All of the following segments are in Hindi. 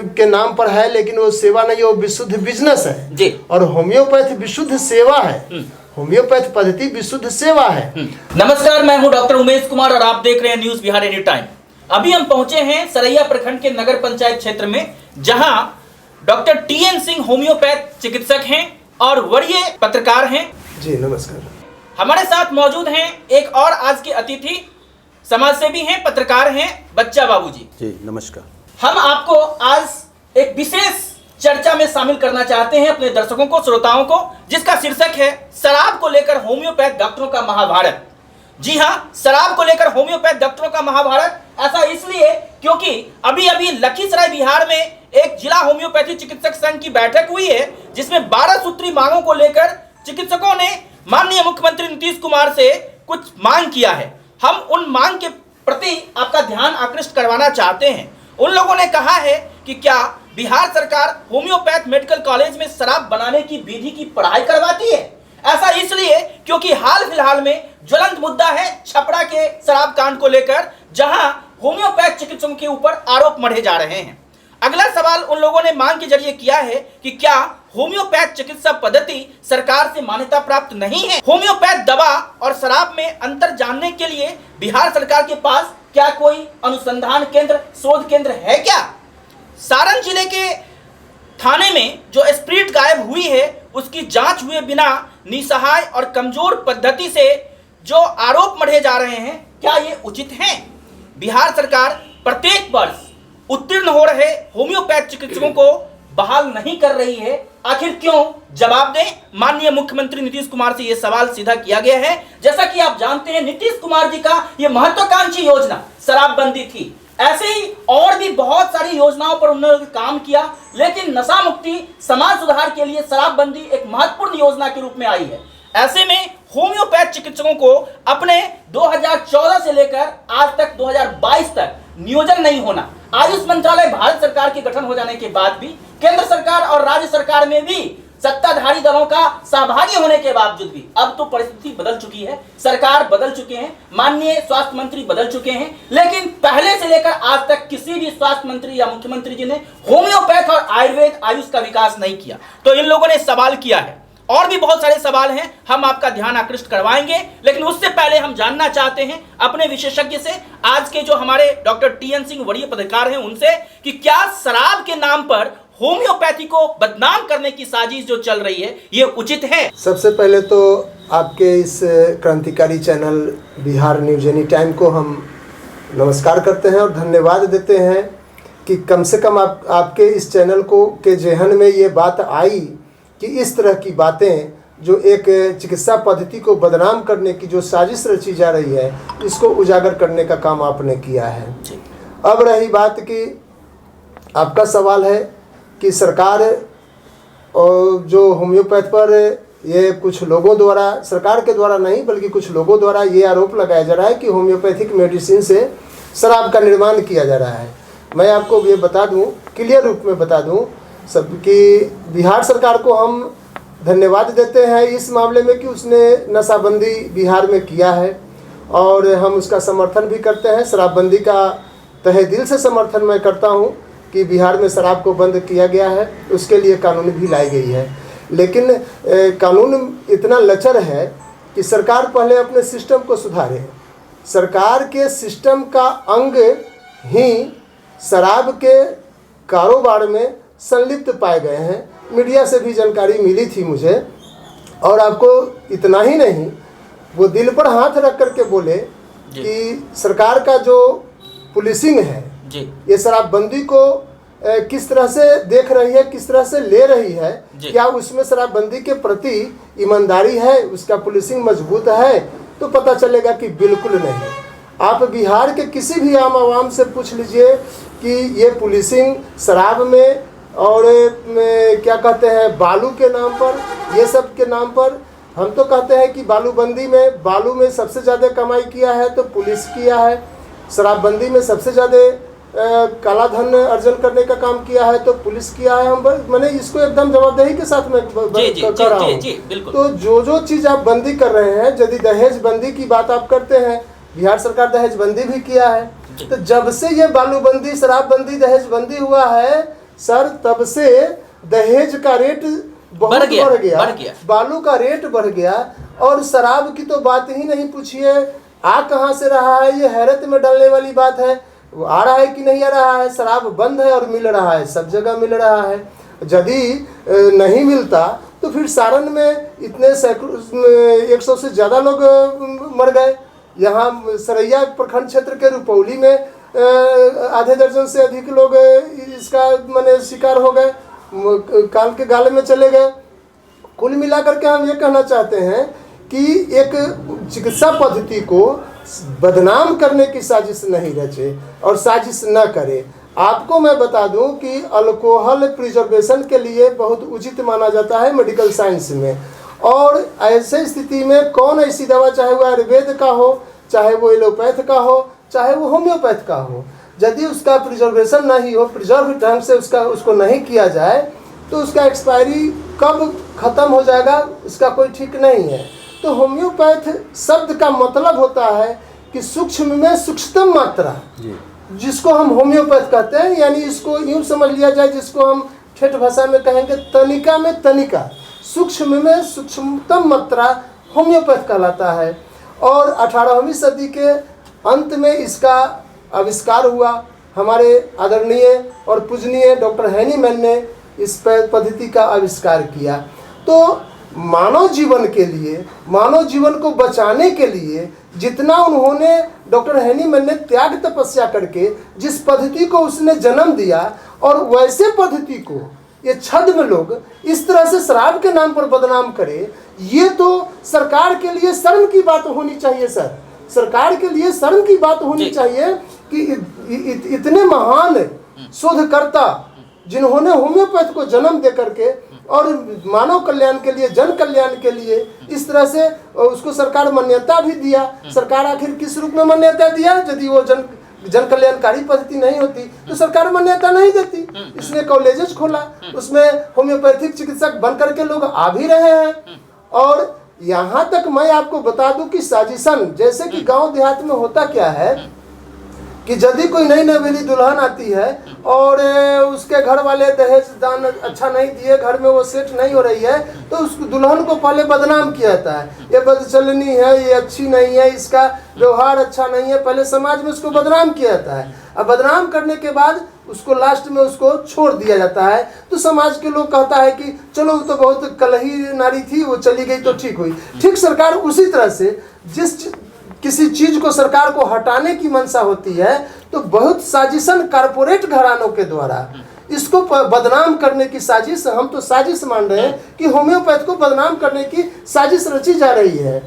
के नाम पर है, लेकिन वो सेवा नहीं है, वो विशुद्ध बिजनेस है जी। और होम्योपैथ विशुद्ध सेवा है। होम्योपैथ पद्धति विशुद्ध सेवा है। नमस्कार, मैं हूं डॉक्टर उमेश कुमार और आप देख रहे हैं न्यूज बिहार एनी टाइम। अभी हम पहुंचे हैं सरैया प्रखंड के नगर पंचायत क्षेत्र में, जहां डॉक्टर टीएन सिंह होम्योपैथ चिकित्सक हैं और वरीय पत्रकार हैं। जी नमस्कार। हमारे साथ मौजूद हैं एक और आज के अतिथि, समाजसेवी हैं, पत्रकार हैं, बच्चा बाबूजी। जी नमस्कार। हम आपको आज एक विशेष चर्चा में शामिल करना चाहते हैं अपने दर्शकों को, श्रोताओं को, जिसका शीर्षक है शराब को लेकर होम्योपैथ डॉक्टरों का महाभारत। जी हाँ, शराब को लेकर होम्योपैथ डॉक्टरों का महाभारत। ऐसा इसलिए क्योंकि अभी अभी लखीसराय बिहार में एक जिला होम्योपैथी चिकित्सक संघ की बैठक हुई है, जिसमें 12 सूत्री मांगों को लेकर चिकित्सकों ने माननीय मुख्यमंत्री नीतीश कुमार से कुछ मांग किया है। हम उन मांग के प्रति आपका ध्यान आकृष्ट करवाना चाहते हैं। उन लोगों ने कहा है कि क्या बिहार सरकार होम्योपैथ मेडिकल कॉलेज में शराब बनाने की विधि की पढ़ाई करवाती है। ऐसा इसलिए क्योंकि हाल फिलहाल में ज्वलंत मुद्दा है छपरा के शराब कांड को लेकर, जहां होम्योपैथ चिकित्सकों के ऊपर आरोप मढ़े जा रहे हैं। अगला सवाल उन लोगों ने मांग के जरिए किया है कि क्या होम्योपैथ चिकित्सा पद्धति सरकार से मान्यता प्राप्त नहीं है। होम्योपैथ दवा और शराब में अंतर जानने के लिए बिहार सरकार के पास क्या कोई अनुसंधान केंद्र, शोध केंद्र है क्या। सारण जिले के थाने में जो स्प्रिट गायब हुई है, उसकी जांच हुए बिना निसहाय और कमजोर पद्धति से जो आरोप मढ़े जा रहे हैं, क्या ये उचित है। बिहार सरकार प्रत्येक वर्ष उत्तीर्ण हो रहे होम्योपैथ चिकित्सकों को बहाल नहीं कर रही है, आखिर क्यों। जवाब दें। माननीय मुख्यमंत्री नीतीश कुमार से यह सवाल सीधा किया गया है। जैसा कि आप जानते हैं, नीतीश कुमार जी का यह महत्वाकांक्षी योजना शराबबंदी थी। ऐसे ही और भी बहुत सारी योजनाओं पर उन्होंने काम किया, लेकिन नशा मुक्ति, समाज सुधार के लिए शराबबंदी एक महत्वपूर्ण योजना के रूप में आई है। ऐसे में होम्योपैथ चिकित्सकों को अपने 2014 से लेकर आज तक 2022 तक नियोजन नहीं होना। आयुष मंत्रालय भारत सरकार के गठन हो जाने के बाद भी, केंद्र सरकार और राज्य सरकार में भी सत्ताधारी दलों का सहभागी होने के बावजूद भी अब तो परिस्थिति बदल चुकी है, सरकार बदल चुके हैं, माननीय स्वास्थ्य मंत्री बदल चुके हैं, लेकिन पहले से लेकर आज तक किसी भी स्वास्थ्य मंत्री या मुख्यमंत्री जी ने होम्योपैथ और आयुर्वेद आयुष का विकास नहीं किया। तो इन लोगों ने सवाल किया है और भी बहुत सारे सवाल हैं, हम आपका ध्यान आकृष्ट करवाएंगे, लेकिन उससे पहले हम जानना चाहते हैं अपने विशेषज्ञ से, आज के जो हमारे डॉक्टर टीएन सिंह वरीय पत्रकार हैं, उनसे कि क्या शराब के नाम पर होम्योपैथी को बदनाम करने की साजिश जो चल रही है, ये उचित है। सबसे पहले तो आपके इस क्रांतिकारी channel Bihar news any time को हम नमस्कार करते हैं और धन्यवाद देते हैं कि कम से कम आपके इस चैनल को के जेहन में ये बात आई कि इस तरह की बातें जो एक चिकित्सा पद्धति को बदनाम करने की जो साजिश रची जा रही है, इसको उजागर करने का काम आपने किया है। अब रही बात कि आपका सवाल है कि सरकार और जो होम्योपैथ पर ये कुछ लोगों द्वारा, सरकार के द्वारा नहीं बल्कि कुछ लोगों द्वारा ये आरोप लगाया जा रहा है कि होम्योपैथिक मेडिसिन से शराब का निर्माण किया जा रहा है। मैं आपको ये बता दूं, क्लियर रूप में बता दूं सबकी, बिहार सरकार को हम धन्यवाद देते हैं इस मामले में कि उसने नशाबंदी बिहार में किया है और हम उसका समर्थन भी करते हैं। शराबबंदी का तहे दिल से समर्थन मैं करता हूं कि बिहार में शराब को बंद किया गया है, उसके लिए कानून भी लाई गई है। लेकिन कानून इतना लचर है कि सरकार पहले अपने सिस्टम को सुधारे। सरकार के सिस्टम का अंग ही शराब के कारोबार में संलिप्त पाए गए हैं। मीडिया से भी जानकारी मिली थी मुझे, और आपको इतना ही नहीं, वो दिल पर हाथ रख करके बोले कि सरकार का जो पुलिसिंग है जी, ये शराबबंदी को किस तरह से देख रही है, किस तरह से ले रही है, क्या उसमें शराबबंदी के प्रति ईमानदारी है, उसका पुलिसिंग मजबूत है, तो पता चलेगा कि बिल्कुल नहीं। आप बिहार के किसी भी आम आवाम से पूछ लीजिए कि ये पुलिसिंग शराब में और क्या कहते हैं बालू के नाम पर, ये सब के नाम पर, हम तो कहते हैं कि बालूबंदी में, बालू में सबसे ज़्यादा कमाई किया है तो पुलिस किया है, शराबबंदी में सबसे ज़्यादा काला धन अर्जन करने का काम किया है तो पुलिस किया है। मैंने इसको एकदम जवाबदेही के साथ में कर रहा हूँ। तो जो चीज़ आप बंदी कर रहे हैं, यदि दहेज बंदी की बात आप करते हैं, बिहार सरकार दहेज बंदी भी किया है। तो जब से ये बालूबंदी, शराबबंदी, दहेज बंदी हुआ है सर, तब से दहेज का रेट बहुत बढ़ गया, बालू का रेट बढ़ गया, और शराब की तो बात ही नहीं पूछिए। आ कहाँ से रहा है, ये हैरत में डालने वाली बात है। वो आ रहा है कि नहीं आ रहा है? शराब बंद है और मिल रहा है, सब जगह मिल रहा है। यदि नहीं मिलता तो फिर सारण में इतने सैकड़ों 100 से ज़्यादा लोग मर गए। यहाँ सरैया प्रखंड क्षेत्र के रुपौली में आधे दर्जन से अधिक लोग इसका माने शिकार हो गए, काल के गाले में चले गए। कुल मिलाकर के हम ये कहना चाहते हैं कि एक चिकित्सा पद्धति को बदनाम करने की साजिश नहीं रचे और साजिश न करे। आपको मैं बता दूं कि अल्कोहल प्रिजर्वेशन के लिए बहुत उचित माना जाता है मेडिकल साइंस में, और ऐसे स्थिति में कौन ऐसी दवा, चाहे वो आयुर्वेद का हो, चाहे वो एलोपैथ का हो, चाहे वो होम्योपैथ का हो, यदि उसका प्रिजर्वेशन नहीं हो, प्रिजर्व ढंग से उसको नहीं किया जाए तो उसका एक्सपायरी कब ख़त्म हो जाएगा इसका कोई ठीक नहीं है। तो होम्योपैथ शब्द का मतलब होता है कि सूक्ष्म में सूक्ष्मतम मात्रा, जिसको हम होम्योपैथ कहते हैं। यानी इसको यूँ समझ लिया जाए, जिसको हम ठेठ भाषा में कहेंगे तनिका में तनिका, सूक्ष्म में सूक्ष्मतम मात्रा होम्योपैथ कहलाता है। और 18वीं सदी के अंत में इसका आविष्कार हुआ। हमारे आदरणीय और पूजनीय डॉक्टर हैनीमैन ने इस पद्धति का आविष्कार किया। तो मानव जीवन के लिए, मानव जीवन को बचाने के लिए जितना उन्होंने, डॉक्टर हैनीमैन ने त्याग तपस्या करके जिस पद्धति को उसने जन्म दिया, और वैसे पद्धति को ये छद्म लोग इस तरह से शराब के नाम पर बदनाम करे, ये तो सरकार के लिए शर्म की बात होनी चाहिए सर। सरकार के लिए शर्म की बात होनी चाहिए कि इतने महान शोधकर्ता जिन्होंने होम्योपैथ को जन्म दे करके और मानव कल्याण के लिए, जन कल्याण के लिए इस तरह से उसको सरकार मान्यता भी दिया। सरकार आखिर किस रूप में मान्यता दिया? यदि वो जन कल्याणकारी पद्धति नहीं होती तो सरकार मान्यता नहीं देती। इसने कॉलेजेस खोला, उसमें होम्योपैथिक चिकित्सक बन करके लोग आ भी रहे हैं। और यहाँ तक मैं आपको बता दूं कि साजिशन, जैसे कि गांव देहात में होता क्या है कि यदि कोई नई नवेली दुल्हन आती है और उसके घर वाले दहेज दान अच्छा नहीं दिए, घर में वो सेट नहीं हो रही है, तो उस दुल्हन को पहले बदनाम किया जाता है। ये बदचलनी है, ये अच्छी नहीं है, इसका व्यवहार अच्छा नहीं है, पहले समाज में उसको बदनाम किया जाता है। अब बदनाम करने के बाद उसको लास्ट में उसको छोड़ दिया जाता है। तो समाज के लोग कहता है कि चलो वो तो बहुत कलही नारी थी, वो चली गई तो ठीक हुई। ठीक सरकार उसी तरह से जिस किसी चीज को सरकार को हटाने की मंशा होती है, तो बहुत साजिशन कारपोरेट घरानों के द्वारा इसको बदनाम करने की साजिश, हम तो साजिश मान रहे हैं कि होम्योपैथ को बदनाम करने की साजिश रची जा रही है।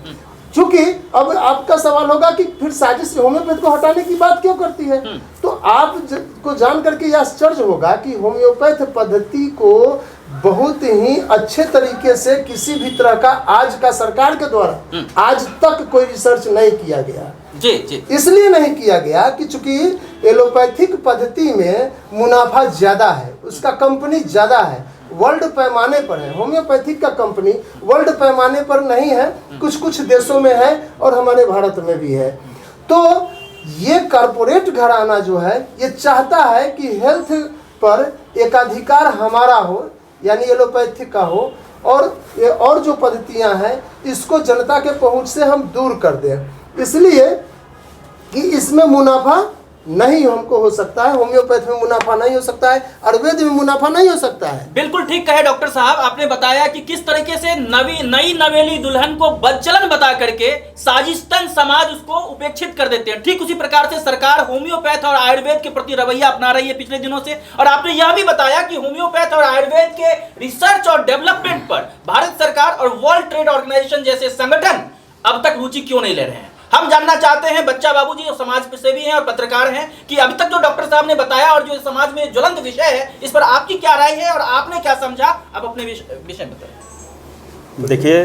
क्योंकि अब आपका सवाल होगा कि फिर साजिश होम्योपैथ को हटाने की बात क्यों करती है, तो आप को जान करके यह आश्चर्य होगा कि होम्योपैथ पद्धति को बहुत ही अच्छे तरीके से किसी भी तरह का आज का सरकार के द्वारा आज तक कोई रिसर्च नहीं किया गया। जी। इसलिए नहीं किया गया कि चूंकि एलोपैथिक पद्धति में मुनाफा ज्यादा है, उसका कंपनी ज्यादा है, वर्ल्ड पैमाने पर है। होम्योपैथिक का कंपनी वर्ल्ड पैमाने पर नहीं है, कुछ देशों में है और हमारे भारत में भी है। तो ये कॉरपोरेट घराना जो है ये चाहता है कि हेल्थ पर एकाधिकार हमारा हो, यानी एलोपैथिक का हो, और जो पद्धतियां हैं इसको जनता के पहुंच से हम दूर कर दें। इसलिए कि इसमें मुनाफा नहीं हमको हो सकता है, होम्योपैथ में मुनाफा नहीं हो सकता है, आयुर्वेद में मुनाफा नहीं हो सकता है। बिल्कुल ठीक कहे डॉक्टर साहब, आपने बताया कि किस तरीके से नई नवेली दुल्हन को बदचलन बता करके साजिशतन समाज उसको उपेक्षित कर देते हैं। ठीक उसी प्रकार से सरकार होम्योपैथ और आयुर्वेद के प्रति रवैया अपना रही है पिछले दिनों से। और आपने यह भी बताया कि होम्योपैथ और आयुर्वेद के रिसर्च और डेवलपमेंट पर भारत सरकार और वर्ल्ड ट्रेड ऑर्गेनाइजेशन जैसे संगठन अब तक रुचि क्यों नहीं ले रहे हैं। हम जानना चाहते हैं, बच्चा बाबूजी जो समाज सेवी हैं और पत्रकार हैं, कि अभी तक जो डॉक्टर साहब ने बताया और जो समाज में ज्वलंत विषय है, इस पर आपकी क्या राय है और आपने क्या समझा, आप अपने विषय बताइए। देखिए,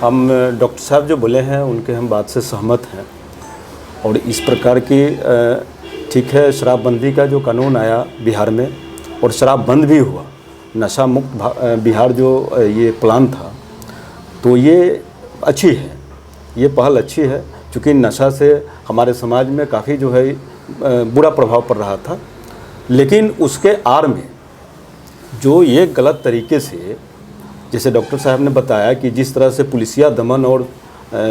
हम डॉक्टर साहब जो बोले हैं उनके हम बात से सहमत हैं, और इस प्रकार की ठीक है, शराबबंदी का जो कानून आया बिहार में और शराब बंद भी हुआ, नशा मुक्त बिहार जो ये प्लान था, तो ये अच्छी है, ये पहल अच्छी है, क्योंकि नशा से हमारे समाज में काफ़ी जो है बुरा प्रभाव पड़ रहा था। लेकिन उसके आड़ में जो ये गलत तरीके से, जैसे डॉक्टर साहब ने बताया कि जिस तरह से पुलिसिया दमन और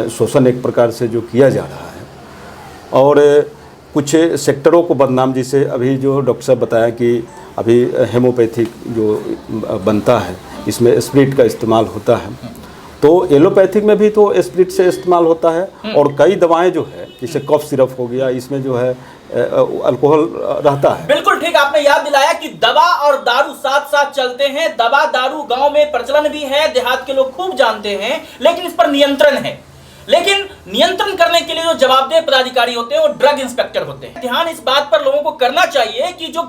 शोषण एक प्रकार से जो किया जा रहा है, और कुछ सेक्टरों को बदनाम, जैसे अभी जो डॉक्टर साहब बताया कि अभी हेमोपैथिक जो बनता है इसमें स्प्रिट का इस्तेमाल होता है, तो एलोपैथिक में भी तो स्प्रिट से इस्तेमाल होता है। और कई दवाएं जो है, जैसे कफ सिरप हो गया, इसमें जो है अल्कोहल रहता है। बिल्कुल ठीक, आपने याद दिलाया कि दवा और दारू साथ साथ चलते हैं। दवा दारू गांव में प्रचलन भी है, देहात के लोग खूब जानते हैं, लेकिन इस पर नियंत्रण है। लेकिन नियंत्रण करने के लिए जो जवाबदेह पदाधिकारी होते हैं वो ड्रग इंस्पेक्टर होते हैं। ध्यान इस बात पर लोगों को करना चाहिए कि जो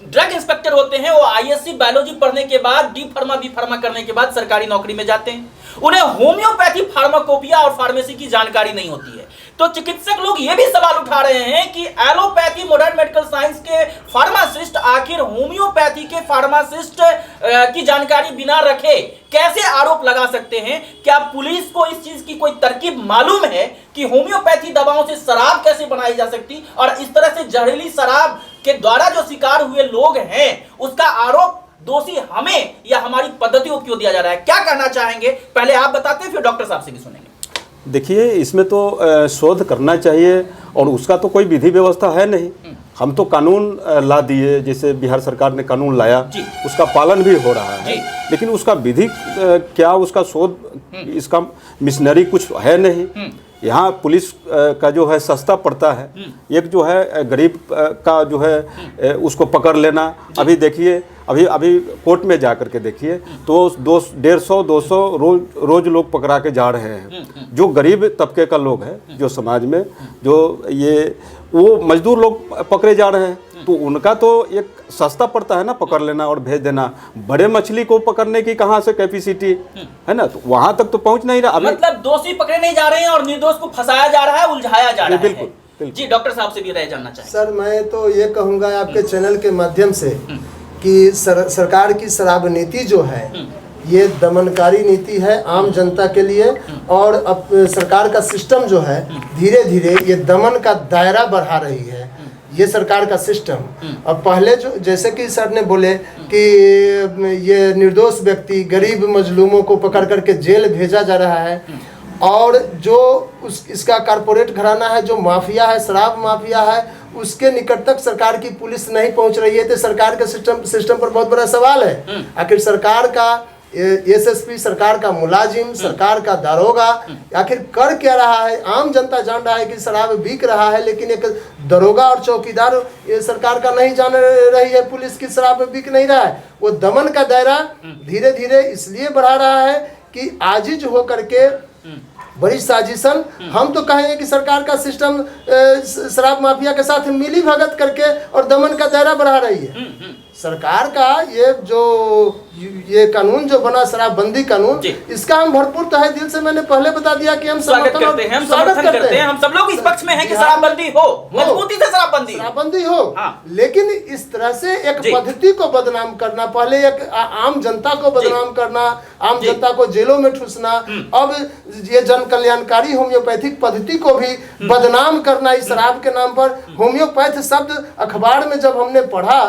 ड्रग इंस्पेक्टर होते हैं वो आईएससी बायोलॉजी पढ़ने के बाद, डी फार्मा बी फार्मा करने के बाद सरकारी नौकरी में जाते हैं। उन्हें होम्योपैथी, फार्माकोपिया और फार्मेसी की जानकारी नहीं होती है। तो चिकित्सक लोग ये भी सवाल उठा रहे हैं कि एलोपैथी, मॉडर्न मेडिकल साइंस के फार्मासिस्ट आखिर होम्योपैथी के फार्मासिस्ट की जानकारी बिना रखे कैसे आरोप लगा सकते हैं? क्या पुलिस को इस चीज की कोई तरकीब मालूम है कि होम्योपैथी दवाओं से शराब कैसे बनाई जा सकती, और इस तरह से जहरीली शराब के द्वारा जो शिकार हुए लोग हैं उसका आरोप दोषी हमें या हमारी पद्धतियों क्यों दिया जा रहा है? क्या कहना चाहेंगे? पहले आप बताते हैं, फिर डॉक्टर साहब से भी सुनेंगे। देखिए, इसमें तो शोध करना चाहिए, और उसका तो कोई विधि व्यवस्था है नहीं। हम तो कानून ला दिए, जैसे बिहार सरकार ने कानून लाया, उसका पालन भी हो रहा है, लेकिन उसका विधि क्या, उसका शोध, इसका मिशनरी कुछ है नहीं। यहाँ पुलिस का जो है सस्ता पड़ता है। एक जो है गरीब का जो है उसको पकड़ लेना। अभी देखिए, अभी कोर्ट में जा कर के देखिए तो 150-200 रोज लोग पकड़ा के जा रहे हैं। जो गरीब तबके का लोग है, जो समाज में जो वो मजदूर लोग पकड़े जा रहे हैं, तो उनका तो एक सस्ता पड़ता है ना पकड़ लेना और भेज देना। बड़े मछली को पकड़ने की कहाँ से कैपेसिटी है ना, तो वहां तक तो पहुंच नहीं रहा। मतलब दोषी पकड़े नहीं जा रहे हैं और निर्दोष को फंसाया जा रहा है, उलझाया जा रहा है। बिल्कुल। जी, डॉक्टर साहब से भी राय जानना चाहिए। सर, मैं तो ये कहूँगा आपके चैनल के माध्यम से कि सरकार की शराब नीति जो है ये दमनकारी नीति है आम जनता के लिए, और अब सरकार का सिस्टम जो है धीरे धीरे ये दमन का दायरा बढ़ा रही है, ये सरकार का सिस्टम। अब पहले जो, जैसे कि सर ने बोले कि ये निर्दोष व्यक्ति, गरीब मजलूमों को पकड़ करके जेल भेजा जा रहा है, और जो इसका कारपोरेट घराना है, जो माफिया है, शराब माफिया है, उसके निकट तक सरकार की पुलिस नहीं पहुंच रही है। तो सरकार के सिस्टम पर बहुत बड़ा सवाल है। आखिर सरकार का एसएसपी, सरकार का मुलाजिम, सरकार का दारोगा आखिर कर क्या रहा है? आम जनता जान रहा है कि शराब बिक रहा है, लेकिन एक दरोगा और चौकीदार ये सरकार का नहीं जान रही है पुलिस की शराब बिक नहीं रहा है। वो दमन का दायरा धीरे धीरे इसलिए बढ़ा रहा है कि आजिज होकर के बड़ी साजिशन, हम तो कहेंगे कि सरकार का सिस्टम शराब माफिया के साथ मिली भगत करके और दमन का दायरा बढ़ा रही है। सरकार का ये कानून जो बना, शराबबंदी कानून, इसका हम भरपूर तहे दिल से, मैंने पहले बता दिया कि हम स्वागत करते हैं, हम समर्थन करते हैं। हम सब लोग इस पक्ष में हैं कि शराबबंदी हो, मजबूती से शराबबंदी हो। लेकिन इस तरह से एक पद्धति को बदनाम करना, पहले एक आम जनता को बदनाम करना, आम जनता को जेलों में ठूसना, अब ये जन कल्याणकारी होम्योपैथिक पद्धति को भी बदनाम करना इस शराब के नाम पर। होम्योपैथ शब्द अखबार में जब हमने पढ़ा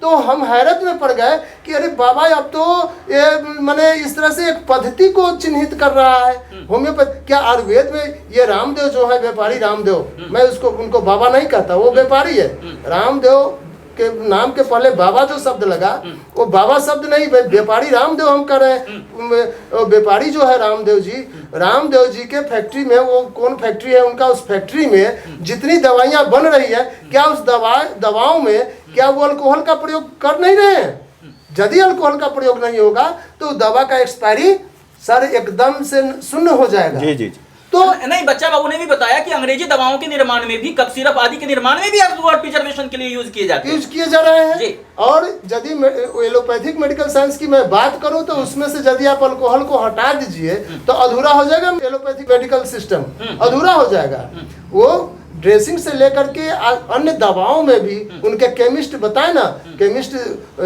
तो हम हैरत में पड़ गए कि अरे बाबा, अब तो ये माने इस तरह से एक पद्धति को चिन्हित कर रहा है होम्योपैथ। क्या आयुर्वेद में ये रामदेव जो है, व्यापारी रामदेव, मैं उनको बाबा नहीं कहता, वो व्यापारी है। रामदेव के नाम के पहले बाबा जो शब्द लगा, वो बाबा शब्द नहीं, व्यापारी रामदेव हम कर रहे हैं। व्यापारी जो है रामदेव जी के फैक्ट्री में, वो कौन फैक्ट्री है उनका, उस फैक्ट्री में जितनी दवाइयाँ बन रही है, क्या उस दवाओं में क्या वो अल्कोहल का प्रयोग कर नहीं रहे हैं? यदि अल्कोहल का प्रयोग नहीं होगा तो दवा का एक्सपायरी सर एकदम से शून्य हो जाएगा। जी। तो नहीं, बच्चा बाबू ने भी बताया कि अंग्रेजी दवाओं के निर्माण में भी, कफ सिरप आदि के निर्माण में भी प्रिजर्वेशन के लिए यूज किए जा रहे हैं। और यदि एलोपैथिक मेडिकल साइंस की मैं बात करूं तो उसमें से यदि आप अल्कोहल को हटा दीजिए तो अधूरा हो जाएगा एलोपैथिक मेडिकल सिस्टम, अधूरा हो जाएगा। वो ड्रेसिंग से लेकर के अन्य दवाओं में भी उनके केमिस्ट बताए ना, केमिस्ट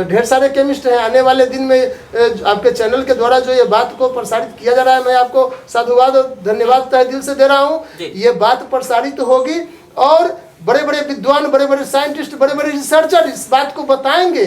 ढेर सारे केमिस्ट हैं। आने वाले दिन में आपके चैनल के द्वारा जो ये बात को प्रसारित किया जा रहा है, मैं आपको साधुवाद और धन्यवाद तहे दिल से दे रहा हूँ। ये बात प्रसारित होगी और बड़े बड़े विद्वान, बड़े बड़े साइंटिस्ट, बड़े बड़े रिसर्चर इस बात को बताएंगे,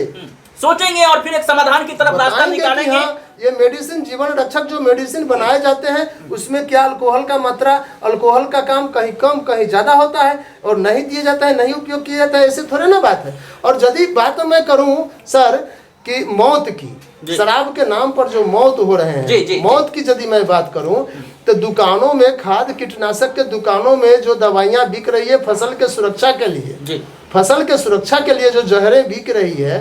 सोचेंगे और फिर एक समाधान की तरफ रास्ता निकालेंगे। हाँ, ये मेडिसिन, जीवन रक्षक जो मेडिसिन बनाए जाते हैं उसमें क्या अल्कोहल का मात्रा, अल्कोहल का काम कहीं कम कहीं ज़्यादा होता है और नहीं दिया जाता है, नहीं उपयोग किया जाता है, ऐसे थोड़े ना बात है। और यदि बात मैं करूं सर कि मौत की, शराब के नाम पर जो मौत हो रहे हैं, मौत की यदि मैं बात करूं तो दुकानों में, खाद कीटनाशक के दुकानों में जो दवाइयाँ बिक रही है फसल के सुरक्षा के लिए, फसल के सुरक्षा के लिए जो जहरें बिक रही है,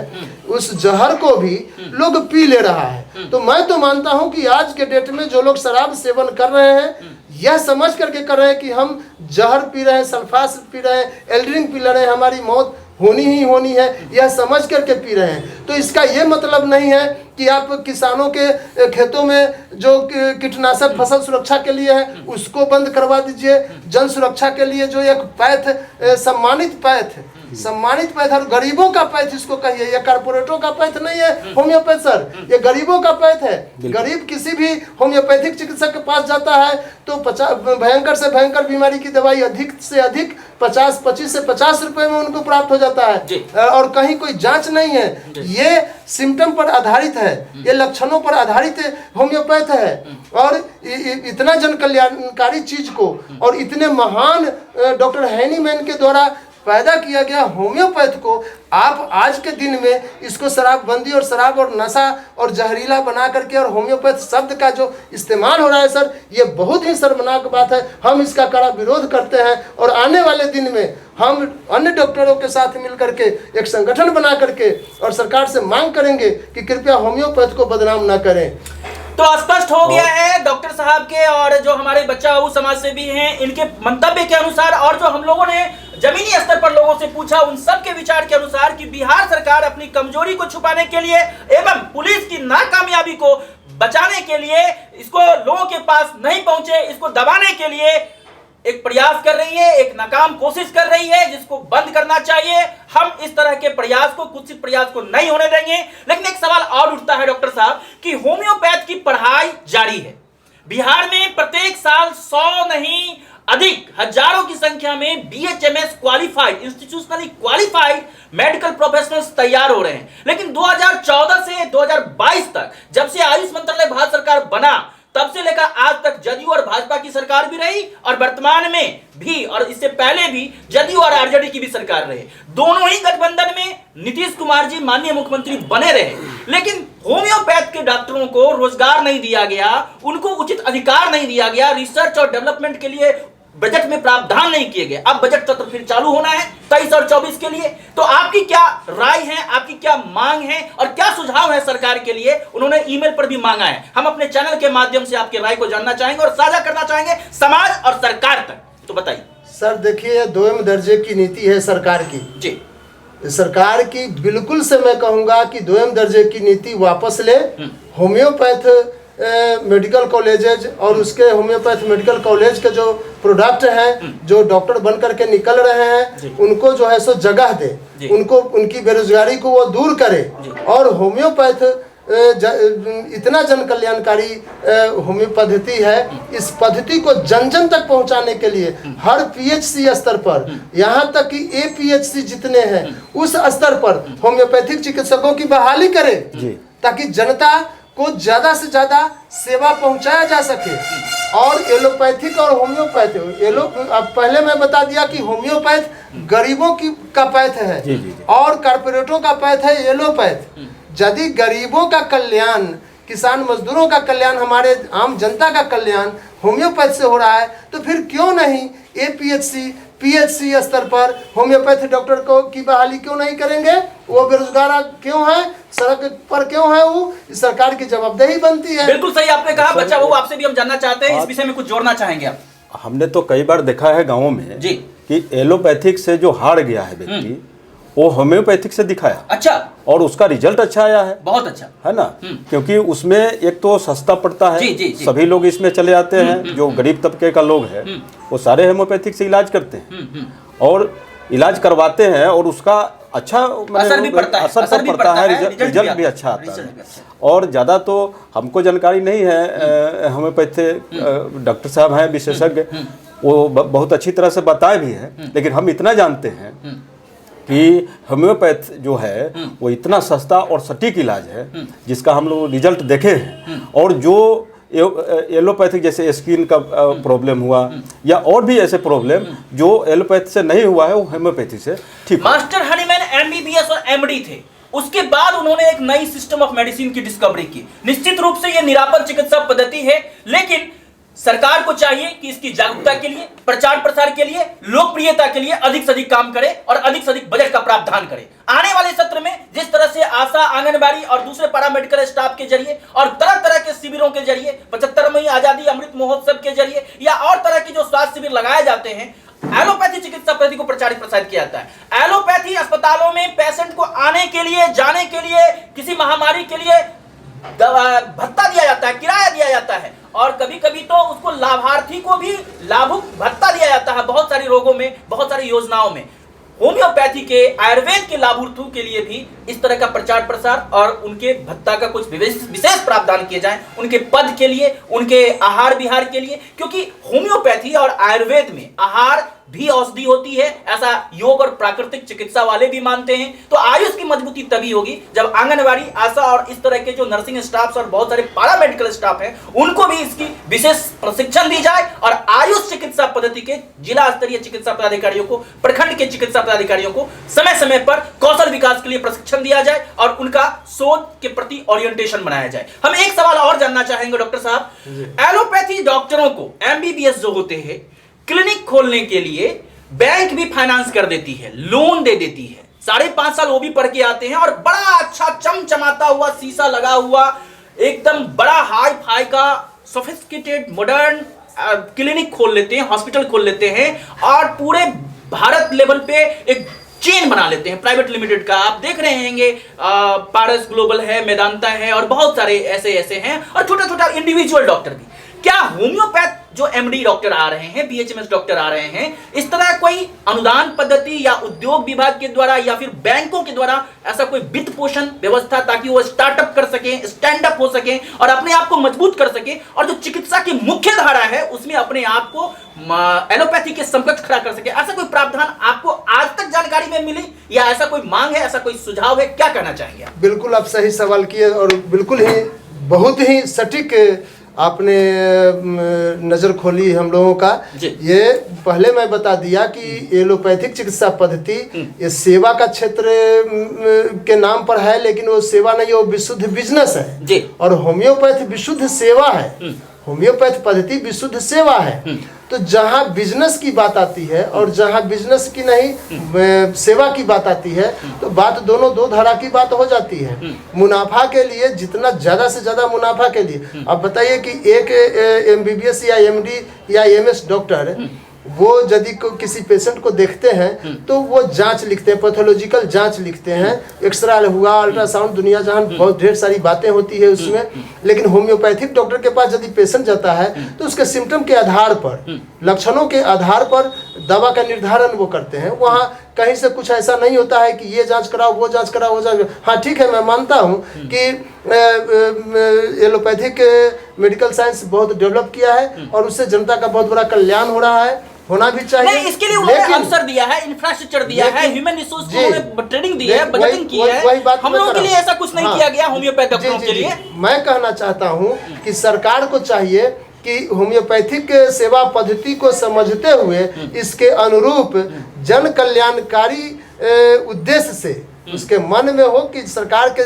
उस जहर को भी लोग पी ले रहा है। तो मैं तो मानता हूं कि आज के डेट में जो लोग शराब सेवन कर रहे हैं, यह समझ करके कर रहे हैं कि हम जहर पी रहे हैं, सल्फास पी रहे हैं, एल्ड्रिंग पी रहे हैं, हमारी मौत होनी ही होनी है, यह समझ करके पी रहे हैं। तो इसका ये मतलब नहीं है कि आप किसानों के खेतों में जो कीटनाशक फसल सुरक्षा के लिए है उसको बंद करवा दीजिए। जन सुरक्षा के लिए जो एक पैथ, सम्मानित पैथ और गरीबों का पैथ इसको कहिए, ये कारपोरेटरों का पैथ नहीं है होम्योपैथ सर, ये गरीबों का पैथ है। गरीब किसी भी होम्योपैथिक चिकित्सक के पास जाता है तो भयंकर से भयंकर बीमारी की दवाई अधिक से अधिक 25 से 50 रुपए में उनको प्राप्त हो जाता है और कहीं कोई जांच नहीं है। ये सिम्टम पर आधारित है, ये लक्षणों पर आधारित होम्योपैथ है। और इतना जन कल्याणकारी चीज को और इतने महान डॉक्टर हैनीमैन के द्वारा पैदा किया गया होम्योपैथ को आप आज के दिन में इसको शराबबंदी और शराब और नशा और जहरीला बना करके और होम्योपैथ शब्द का जो इस्तेमाल हो रहा है सर, ये बहुत ही शर्मनाक बात है। हम इसका कड़ा विरोध करते हैं और आने वाले दिन में हम अन्य डॉक्टरों के साथ मिल करके एक संगठन बना करके और सरकार से मांग करेंगे कि कृपया होम्योपैथ को बदनाम न करें। तो स्पष्ट हो गया है डॉक्टर साहब के और जो हमारे बचाऊ समाज सेवी हैं इनके मंतव्य के अनुसार और जो हम लोगों ने जमीनी स्तर पर लोगों से पूछा उन सब के विचार के अनुसार कि बिहार सरकार अपनी कमजोरी को छुपाने के लिए एवं पुलिस की नाकामयाबी को बचाने के लिए, इसको लोगों के पास नहीं पहुंचे, इसको दबाने के लिए एक प्रयास कर रही है, एक नाकाम कोशिश कर रही है जिसको बंद करना चाहिए। हम इस तरह के प्रयास को, कुत्सित प्रयास को नहीं होने देंगे। लेकिन एक सवाल और उठता है डॉक्टर साहब कि होम्योपैथ की पढ़ाई जारी है बिहार में, प्रत्येक साल 100 नहीं अधिक हजारों की संख्या में BHMS qualified, institutionally qualified medical professionals तैयार हो रहे हैं। लेकिन 2014 से 2022 तक जब से आयुष मंत्रालय भारत सरकार बना तब से लेकर आज तक जदयू और भाजपा की सरकार भी रही और वर्तमान में भी और इससे पहले भी जदयू और आरजेडी की भी सरकार रही। दोनों ही गठबंधन में नीतीश कुमार जी माननीय मुख्यमंत्री बने रहे, लेकिन होम्योपैथ के डॉक्टरों को रोजगार नहीं दिया गया, उनको उचित अधिकार नहीं दिया गया, रिसर्च और डेवलपमेंट के लिए बजट में प्रावधान नहीं किए गए। अब बजट सत्र फिर चालू होना है 23 और 24 के लिए। तो आपकी क्या राय है, आपकी क्या मांग है और क्या सुझाव है सरकार के लिए? उन्होंने ईमेल पर भी मांगा है। हम अपने चैनल के माध्यम से आपकी राय को जानना चाहेंगे और साझा करना चाहेंगे समाज और सरकार तक। तो बताइए सर। देखिए, 2वें दर्जे की नीति है सरकार की जी, सरकार की बिल्कुल से मैं कहूंगा कि 2वें दर्जे की नीति वापस ले। होम्योपैथ मेडिकल कॉलेजेज और उसके होम्योपैथ मेडिकल कॉलेज के जो प्रोडक्ट हैं, जो डॉक्टर बन करके निकल रहे हैं, उनको जो है सो जगह दे, उनको उनकी बेरोजगारी को वो दूर करे। और होम्योपैथ इतना जन कल्याणकारी होम्योपैथी है, इस पद्धति को जन जन तक पहुंचाने के लिए हर PHC स्तर पर, यहाँ तक कि APHC जितने हैं उस स्तर पर होम्योपैथिक चिकित्सकों की बहाली करे ताकि जनता को ज्यादा से ज्यादा सेवा पहुंचाया जा सके। और एलोपैथिक और होम्योपैथ, अब पहले मैं बता दिया कि होम्योपैथ गरीबों की का पैथ है और कारपोरेटरों का पैथ है एलोपैथ। यदि गरीबों का कल्याण, किसान मजदूरों का कल्याण, हमारे आम जनता का कल्याण होम्योपैथ से हो रहा है तो फिर क्यों नहीं APHC PHC स्तर पर होम्योपैथ डॉक्टर को की बहाली क्यों नहीं करेंगे? वो बेरोजगार क्यों है, सड़क पर क्यों है? वो सरकार की जवाबदेही बनती है। बिल्कुल सही आपने कहा। बच्चा वो आपसे भी हम जानना चाहते हैं, इस विषय में कुछ जोड़ना चाहेंगे आप? हमने तो कई बार देखा है गाँव में जी कि एलोपैथिक से जो हार गया है व्यक्ति वो होम्योपैथिक से दिखाया अच्छा, और उसका रिजल्ट अच्छा आया है, बहुत अच्छा, है ना। क्योंकि उसमें एक तो सस्ता पड़ता है, जी, जी, जी। सभी लोग इसमें चले आते हैं, जो गरीब तबके का लोग है वो सारे होम्योपैथिक से इलाज करते हैं और इलाज करवाते हैं और उसका अच्छा असर भी पड़ता है, रिजल्ट भी अच्छा आता है। और ज़्यादा तो हमको जानकारी नहीं है, होम्योपैथी डॉक्टर साहब हैं विशेषज्ञ, वो बहुत अच्छी तरह से बताए भी है, लेकिन हम इतना जानते हैं कि होम्योपैथ जो है वो इतना सस्ता और सटीक इलाज है जिसका हम लोग रिजल्ट देखे हैं। और जो एलोपैथिक जैसे स्किन का प्रॉब्लम हुआ या और भी ऐसे प्रॉब्लम जो एलोपैथ से नहीं हुआ है वो होम्योपैथी से ठीक। मास्टर हनीमैन एमबीबीएस और एमडी थे, उसके बाद उन्होंने एक नई सिस्टम ऑफ मेडिसिन की डिस्कवरी की। निश्चित रूप से यह निरापद चिकित्सा पद्धति है, लेकिन सरकार को चाहिए कि इसकी जागरूकता के लिए, प्रचार प्रसार के लिए, लोकप्रियता के लिए अधिक से अधिक काम करे और अधिक से अधिक बजट का प्रावधान करे। आने वाले सत्र में जिस तरह से आशा, आंगनबाड़ी और दूसरे पैरामेडिकल स्टाफ के जरिए और तरह तरह के शिविरों के जरिए, 75वीं आजादी अमृत महोत्सव के जरिए या और तरह की जो स्वास्थ्य शिविर लगाए जाते हैं, एलोपैथी चिकित्सा पद्धति को प्रचारित प्रसारित किया जाता है। एलोपैथी अस्पतालों में पेशेंट को आने के लिए, जाने के लिए, किसी महामारी के लिए भत्ता दिया जाता है, किराया दिया जाता है और कभी कभी तो उसको लाभार्थी को भी लाभुक भत्ता दिया जाता है। बहुत सारे रोगों में, बहुत सारी योजनाओं में होम्योपैथी के, आयुर्वेद के लाभार्थियों के लिए भी इस तरह का प्रचार प्रसार और उनके भत्ता का कुछ विशेष प्रावधान किए जाएं, उनके पद के लिए, उनके आहार विहार के लिए, क्योंकि होम्योपैथी और आयुर्वेद में आहार भी औषधि होती है, ऐसा योग और प्राकृतिक चिकित्सा वाले भी मानते हैं। तो आयुष की मजबूती तभी होगी जब आंगनबाड़ी, आशा और इस तरह के जो नर्सिंग स्टाफ और बहुत सारे पैरामेडिकल स्टाफ हैं उनको भी इसकी विशेष प्रशिक्षण दी जाए और आयुष चिकित्सा पद्धति के जिला स्तरीय चिकित्सा पदाधिकारियों को, प्रखंड के चिकित्सा पदाधिकारियों को समय समय पर कौशल विकास के लिए प्रशिक्षण दिया जाए और उनका शोध के प्रति ओरिएंटेशन बनाया जाए। हम एक सवाल और जानना चाहेंगे डॉक्टर साहब, एलोपैथी डॉक्टरों को एमबीबीएस जो होते हैं क्लिनिक खोलने के लिए बैंक भी फाइनेंस कर देती है, लोन दे देती है, 5.5 साल वो भी पढ़ के आते हैं और बड़ा अच्छा चमचमाता हुआ शीशा लगा हुआ एकदम बड़ा हाई फाई का सोफिस्टिकेटेड मॉडर्न क्लिनिक खोल लेते हैं, हॉस्पिटल खोल लेते हैं और पूरे भारत लेवल पे एक चेन बना लेते हैं प्राइवेट लिमिटेड का। आप देख रहे होंगे पारस ग्लोबल है, मेदांता है और बहुत सारे ऐसे हैं और छोटा छोटा इंडिविजुअल डॉक्टर भी। क्या होम्योपैथ जो एमडी डॉक्टर आ रहे हैं, बीएचएमएस डॉक्टर आ रहे हैं, इस तरह कोई अनुदान पद्धति या उद्योग विभाग के द्वारा या फिर बैंकों के द्वारा ऐसा कोई वित्त पोषण व्यवस्था ताकि वो स्टार्टअप कर सके, स्टैंड अप हो सके और अपने आप को मजबूत कर सके और जो चिकित्सा की मुख्य धारा है उसमें अपने आप को एलोपैथी के समकक्ष खड़ा कर सके, ऐसा कोई प्रावधान आपको आज तक जानकारी में मिली या ऐसा कोई मांग है, ऐसा कोई सुझाव है, क्या कहना चाहेंगे आप? बिल्कुल आप सही सवाल किए और बिल्कुल ही बहुत ही सटीक आपने नज़र खोली हम लोगों का। ये पहले मैं बता दिया कि एलोपैथिक चिकित्सा पद्धति ये सेवा का क्षेत्र के नाम पर है, लेकिन वो सेवा नहीं, वो विशुद्ध बिजनेस है जी। और होम्योपैथ विशुद्ध सेवा है, होम्योपैथ पद्धति विशुद्ध सेवा है। तो जहाँ बिजनेस की बात आती है और जहाँ बिजनेस की नहीं सेवा की बात आती है तो बात दोनों दो धारा की बात हो जाती है। मुनाफा के लिए जितना ज़्यादा से ज़्यादा मुनाफा के लिए, अब बताइए कि एक एमबीबीएस या एमडी या एमएस डॉक्टर वो यदि किसी पेशेंट को देखते हैं तो वो जांच लिखते हैं, पैथोलॉजिकल जांच लिखते हैं, एक्सरे हुआ, अल्ट्रासाउंड, दुनिया जहान बहुत ढेर सारी बातें होती है उसमें। लेकिन होम्योपैथिक डॉक्टर के पास यदि पेशेंट जाता है तो उसके सिम्टम के आधार पर, लक्षणों के आधार पर दवा का निर्धारण वो करते हैं। वहाँ कहीं से कुछ ऐसा नहीं होता है कि ये जांच कराओ, वो जांच कराओ, वो जांच। हाँ ठीक है, मैं मानता हूँ कि एलोपैथिक मेडिकल साइंस बहुत डेवलप किया है और उससे जनता का बहुत बड़ा कल्याण हो रहा है, होना भी चाहिए। नहीं, इसके लिए उन्होंने अवसर दिया है, इंफ्रास्ट्रक्चर दिया है, ह्यूमन रिसोर्स को उन्होंने ट्रेनिंग दी है, बजटिंग की है। हम लोगों के लिए ऐसा कुछ नहीं किया गया होम्योपैथ डॉक्टरों के लिए। मैं कहना चाहता हूँ कि सरकार को चाहिए कि होम्योपैथिक सेवा पद्धति को समझते हुए इसके अनुरूप जन कल्याणकारी उद्देश्य से उसके मन में हो कि सरकार के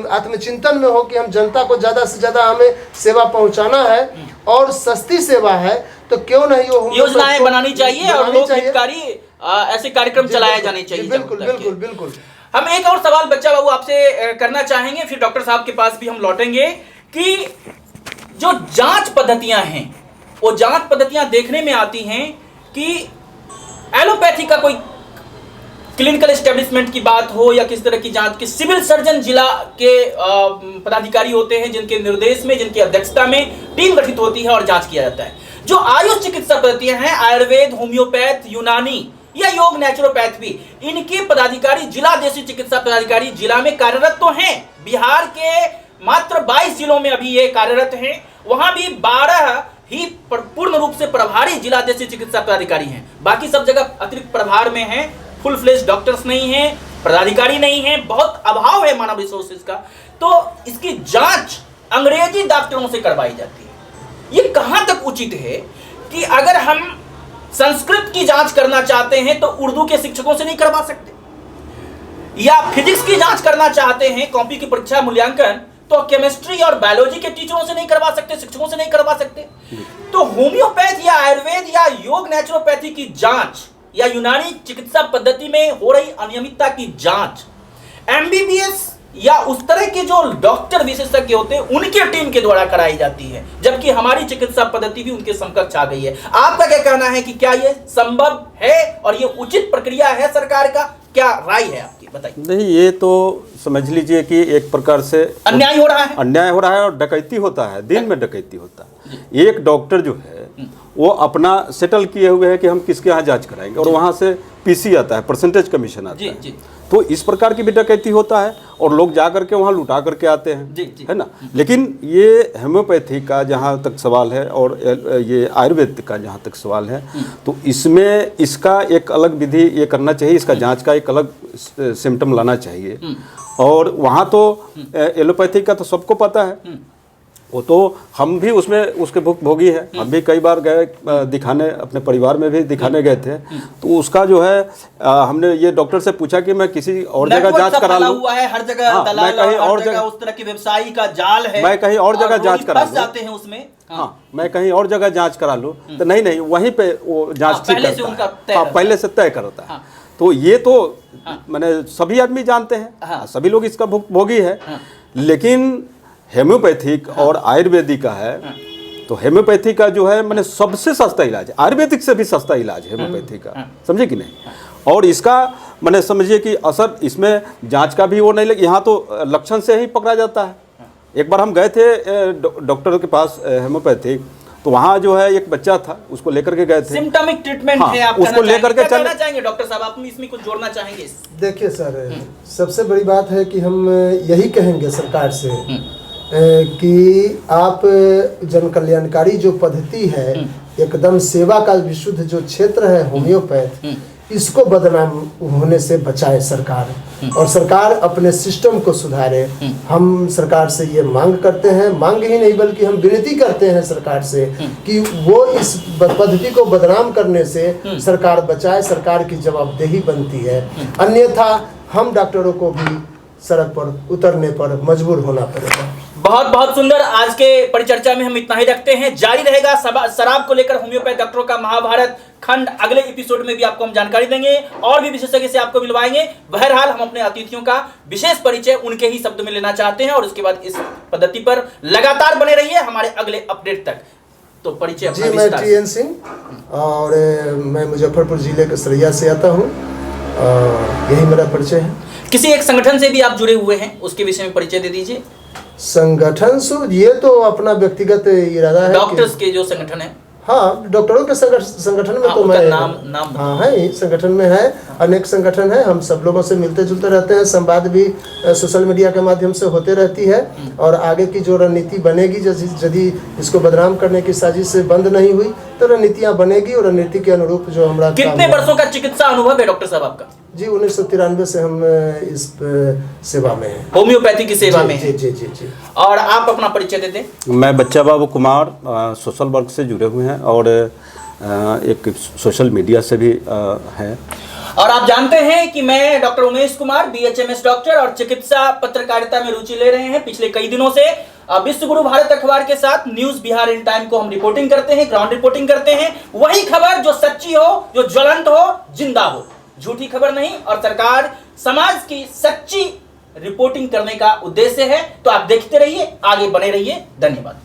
आत्मचिंतन में हो कि हम जनता को ज़्यादा से ज़्यादा हमें सेवा पहुंचाना है और सस्ती सेवा है, तो क्यों नहीं वो योजनाएं बनानी चाहिए और लोक हितकारी ऐसे कार्यक्रम चलाए जाने चाहिए। बिल्कुल बिल्कुल बिल्कुल। हम एक और सवाल बच्चा बाबू आपसे करना चाहेंगे, फिर डॉक्टर साहब के पास भी हम लौटेंगे कि जो जांच पद्धतियां हैं वो जांच पद्धतियां देखने में आती हैं कि एलोपैथी का कोई क्लिनिकल एस्टेब्लिशमेंट की बात हो या किस तरह की जांच की, सिविल सर्जन जिला के पदाधिकारी होते हैं जिनके निर्देश में, जिनकी अध्यक्षता में टीम गठित होती है और जांच किया जाता है। जो आयुष चिकित्सा पद्धतियां हैं, आयुर्वेद, होम्योपैथ, यूनानी या योग नेचुरोपैथ भी, इनके पदाधिकारी जिला देशी चिकित्सा पदाधिकारी जिला में कार्यरत तो हैं। बिहार के मात्र 22 जिलों में अभी ये कार्यरत हैं। वहां भी 12 ही पूर्ण रूप से प्रभारी जिला देशी चिकित्सा पदाधिकारी हैं। बाकी सब जगह अतिरिक्त प्रभार में हैं, फुल फ्लेज डॉक्टर्स नहीं हैं, पदाधिकारी नहीं हैं, बहुत अभाव है मानव रिसोर्सेज का। तो इसकी जांच अंग्रेजी डॉक्टरों से करवाई जाती है। ये कहां तक उचित है कि अगर हम संस्कृत की जांच करना चाहते हैं तो उर्दू के शिक्षकों से नहीं करवा सकते, या फिजिक्स की जांच करना चाहते हैं, कॉपी की परीक्षा मूल्यांकन, तो केमिस्ट्री और बायोलॉजी के टीचरों से नहीं करवा सकते, शिक्षकों से नहीं करवा सकते। तो होम्योपैथ या आयुर्वेद या योग नेचुरोपैथी की जांच या यूनानी चिकित्सा पद्धति में हो रही अनियमितता की जांच एमबीबीएस या उस तरह के जो डॉक्टर विशेषज्ञ होते हैं उनके टीम के द्वारा कराई जाती है, जबकि हमारी चिकित्सा पद्धति भी उनके समकक्ष आ गई है। आपका क्या कहना है कि क्या ये संभव है और ये उचित प्रक्रिया है सरकार का? क्या राय है आपकी, बताइए। नहीं, ये तो समझ लीजिए कि एक प्रकार से अन्याय हो रहा है, अन्याय हो रहा है और डकैती होता है, दिन में डकैती होता है। एक डॉक्टर जो है वो अपना सेटल किए हुए है कि हम किसके यहाँ जांच कराएंगे, और वहाँ से पीसी आता है, परसेंटेज कमीशन आता है। तो इस प्रकार की भी डकैती होता है और लोग जा करके वहाँ लुटा करके आते हैं, है ना। लेकिन ये होम्योपैथी का जहाँ तक सवाल है और ये आयुर्वेद का जहाँ तक सवाल है, तो इसमें इसका एक अलग विधि ये करना चाहिए, इसका जांच का एक अलग सिम्टम लाना चाहिए। और वहाँ तो एलोपैथी का तो सबको पता है, वो तो हम भी उसमें उसके भोगी है। हम भी कई बार गए दिखाने, अपने परिवार में भी दिखाने गए थे, तो उसका जो है हमने ये डॉक्टर से पूछा कि मैं किसी और जगह जांच करा लूं। हुआ है हर जगह, हाँ, दलाल मैं कहीं और जगह उस तरह की व्यवसायी का जाल है, मैं कहीं और जगह जांच करा लूं, जाते हैं उसमें। हाँ, मैं कहीं और जगह जांच करा लूं, तो नहीं वहीं पे वो जांच ठीक करता है, पहले से तय करता है। तो ये तो मैंने सभी आदमी जानते हैं, सभी लोग इसका भोगी है। लेकिन होम्योपैथिक और आयुर्वेदिक का है, तो होम्योपैथी का जो है मैंने सबसे सस्ता इलाज है, आयुर्वेदिक से भी सस्ता इलाज है होम्योपैथी का, समझे कि नहीं। और इसका मैंने समझिए कि असर इसमें जांच का भी वो नहीं लगे, यहाँ तो लक्षण से ही पकड़ा जाता है। एक बार हम गए थे डॉक्टर के पास होम्योपैथिक, तो वहाँ जो है एक बच्चा था, उसको लेकर के गए थे। सिम्टोमिक ट्रीटमेंट है, आप उसको लेकर के चलना चाहेंगे डॉक्टर साहब, आप इसमें कुछ जोड़ना चाहेंगे? देखिए सर, सबसे बड़ी बात है कि हम यही कहेंगे सरकार से कि आप जन कल्याणकारी जो पद्धति है, एकदम सेवा का विशुद्ध जो क्षेत्र है होम्योपैथ, इसको बदनाम होने से बचाए सरकार, और सरकार अपने सिस्टम को सुधारे। हम सरकार से ये मांग करते हैं, मांग ही नहीं बल्कि हम विनती करते हैं सरकार से कि वो इस पद्धति को बदनाम करने से सरकार बचाए। सरकार की जवाबदेही बनती है, अन्यथा हम डॉक्टरों को भी सड़क पर उतरने पर मजबूर होना पड़ेगा। बहुत बहुत सुंदर। आज के परिचर्चा में हम इतना ही रखते हैं, जारी रहेगा शराब को लेकर होम्योपैथ डॉक्टरों का महाभारत खंड। अगले एपिसोड में भी आपको हम जानकारी देंगे और भी विशेषज्ञ से आपको मिलवाएंगे। बहरहाल हम अपने अतिथियों का विशेष परिचय उनके ही शब्द में लेना चाहते हैं और उसके बाद इस पद्धति पर लगातार बने रहिए हमारे अगले अपडेट तक। तो परिचय जी, मैं TN सिंह और मैं मुजफ्फरपुर जिले के सरैया से आता हूँ, यही मेरा परिचय है। किसी एक संगठन से भी आप जुड़े हुए हैं, उसके विषय में परिचय दे दीजिए। संगठन से ये तो अपना व्यक्तिगत इरादा है, डॉक्टर्स के जो संगठन है। हाँ, डॉक्टरों के संगठन में तो मैं नाम हाँ है, संगठन में है, अनेक संगठन है। हम सब लोगों से मिलते जुलते रहते हैं, संवाद भी सोशल मीडिया के माध्यम से होते रहती है। और आगे की जो रणनीति बनेगी, यदि इसको बदनाम करने की साजिश बंद नहीं हुई तो रणनीतियाँ बनेगी और रणनीति के अनुरूप जो हमारा। कितने वर्षों का चिकित्सा अनुभव है डॉक्टर साहब आपका? जी, 1993 से हम इस सेवा में हैं, होम्योपैथी की सेवा में जी, जी जी जी। और आप अपना परिचय दे दें। मैं बच्चा बाबू कुमार, सोशल वर्क से जुड़े हुए हैं और एक सोशल मीडिया से भी हैं। और आप जानते हैं कि मैं doctor Umesh Kumar, BHMS doctor और चिकित्सा पत्रकारिता में रुचि ले रहे हैं पिछले कई दिनों से। विश्व गुरु भारत अखबार के साथ न्यूज बिहार इन टाइम को हम रिपोर्टिंग करते हैं, ग्राउंड रिपोर्टिंग करते हैं। वही खबर जो सच्ची हो, जो ज्वलंत हो, जिंदा हो, झूठी खबर नहीं। और सरकार समाज की सच्ची रिपोर्टिंग करने का उद्देश्य है। तो आप देखते रहिए, आगे बने रहिए। धन्यवाद।